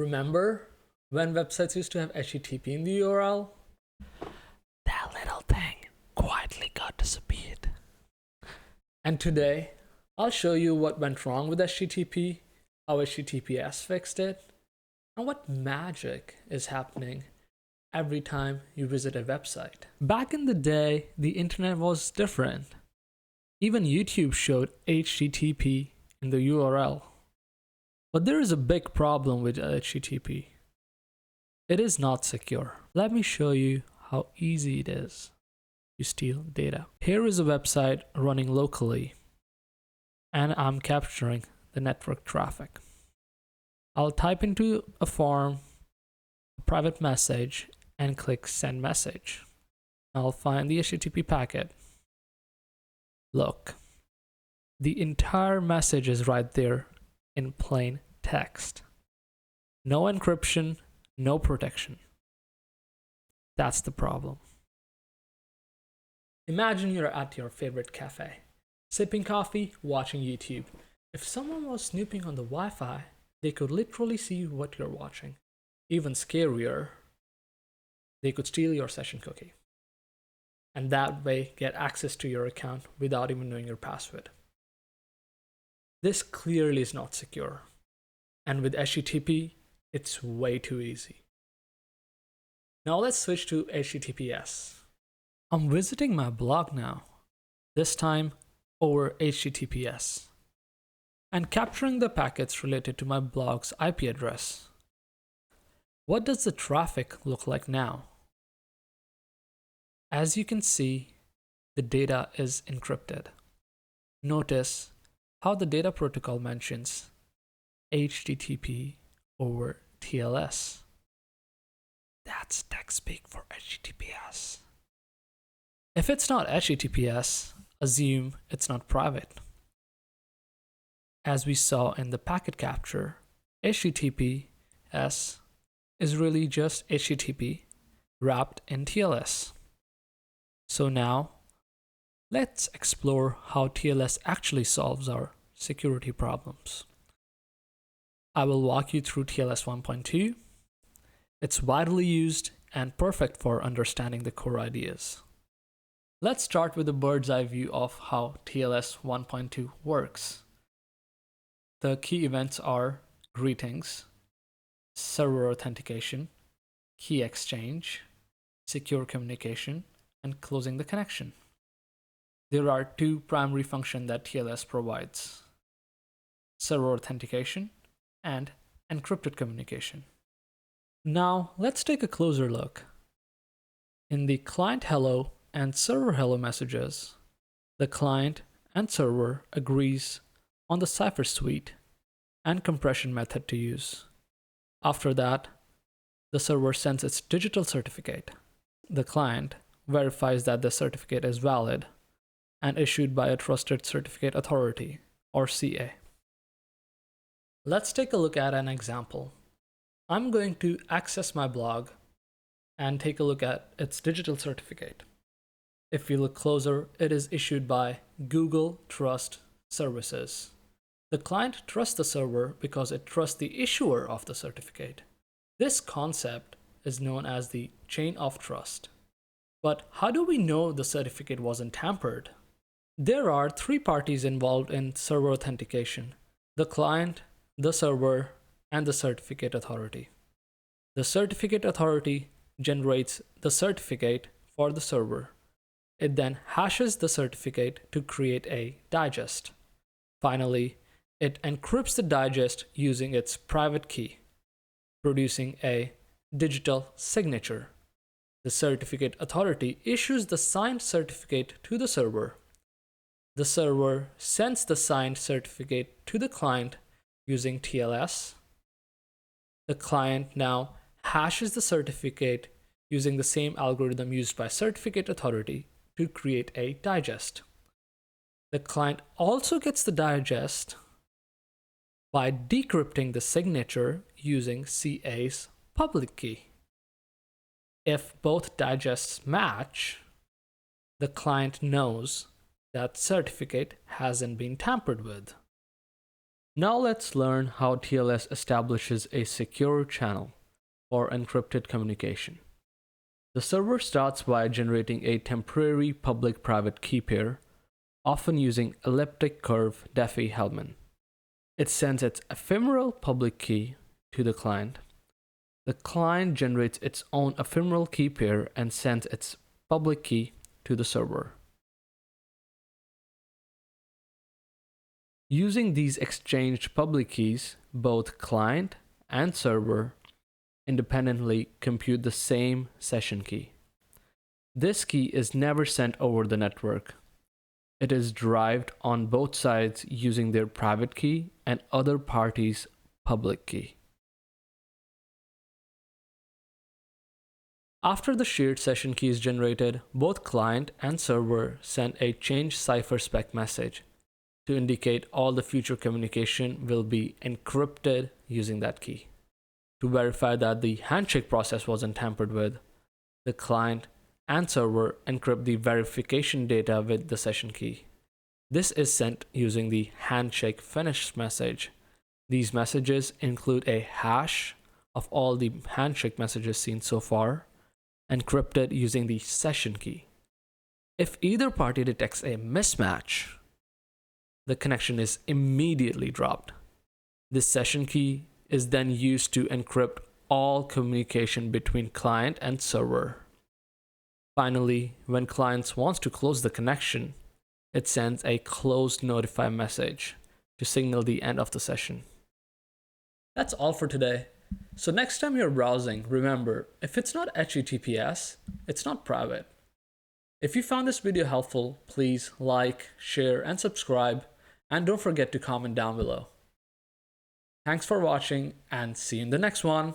Remember when websites used to have HTTP in the URL? That little thing quietly got disappeared. And today, I'll show you what went wrong with HTTP, how HTTPS fixed it, and what magic is happening every time you visit a website. Back in the day, the internet was different. Even YouTube showed HTTP in the URL. But there is a big problem with HTTP. It is not secure. Let me show you how easy it is to steal data. Here is a website running locally, and I'm capturing the network traffic. I'll type into a form, a private message, and click send message. I'll find the HTTP packet. Look, the entire message is right there in plain text. No encryption, no protection. That's the problem. Imagine you're at your favorite cafe, sipping coffee, watching YouTube. If someone was snooping on the Wi-Fi, they could literally see what you're watching. Even scarier, they could steal your session cookie, and that way get access to your account without even knowing your password. This clearly is not secure, and with HTTP, it's way too easy. Now let's switch to HTTPS. I'm visiting my blog now, this time over HTTPS, and capturing the packets related to my blog's IP address. What does the traffic look like now? As you can see, the data is encrypted. Notice how the data protocol mentions HTTP over TLS. That's tech speak for HTTPS. If it's not HTTPS, assume it's not private. As we saw in the packet capture, HTTPS is really just HTTP wrapped in TLS. So now, let's explore how TLS actually solves our security problems. I will walk you through TLS 1.2. It's widely used and perfect for understanding the core ideas. Let's start with a bird's eye view of how TLS 1.2 works. The key events are greetings, server authentication, key exchange, secure communication, and closing the connection. There are two primary functions that TLS provides: server authentication and encrypted communication. Now let's take a closer look. In the client hello and server hello messages, the client and server agrees on the cipher suite and compression method to use. After that, the server sends its digital certificate. The client verifies that the certificate is valid and issued by a trusted certificate authority, or CA. Let's take a look at an example. I'm going to access my blog and take a look at its digital certificate. If you look closer, it is issued by Google Trust Services. The client trusts the server because it trusts the issuer of the certificate. This concept is known as the chain of trust. But how do we know the certificate wasn't tampered? There are three parties involved in server authentication: the client, the server, and the certificate authority. The certificate authority generates the certificate for the server. It then hashes the certificate to create a digest. Finally, it encrypts the digest using its private key, producing a digital signature. The certificate authority issues the signed certificate to the server. The server sends the signed certificate to the client using TLS. The client now hashes the certificate using the same algorithm used by certificate authority to create a digest. The client also gets the digest by decrypting the signature using CA's public key. If both digests match, the client knows that certificate hasn't been tampered with. Now let's learn how TLS establishes a secure channel for encrypted communication. The server starts by generating a temporary public-private key pair, often using elliptic curve Diffie-Hellman. It sends its ephemeral public key to the client. The client generates its own ephemeral key pair and sends its public key to the server. Using these exchanged public keys, both client and server independently compute the same session key. This key is never sent over the network. It is derived on both sides using their private key and other parties' public key. After the shared session key is generated, both client and server send a change cipherspec message to indicate all the future communication will be encrypted using that key. To verify that the handshake process wasn't tampered with, the client and server encrypt the verification data with the session key. This is sent using the handshake finish message. These messages include a hash of all the handshake messages seen so far, encrypted using the session key. If either party detects a mismatch, the connection is immediately dropped. This session key is then used to encrypt all communication between client and server. Finally, when client wants to close the connection, it sends a closed notify message to signal the end of the session. That's all for today. So next time you're browsing, remember, if it's not HTTPS, it's not private. If you found this video helpful, please like, share, and subscribe, and don't forget to comment down below. Thanks for watching, and see you in the next one.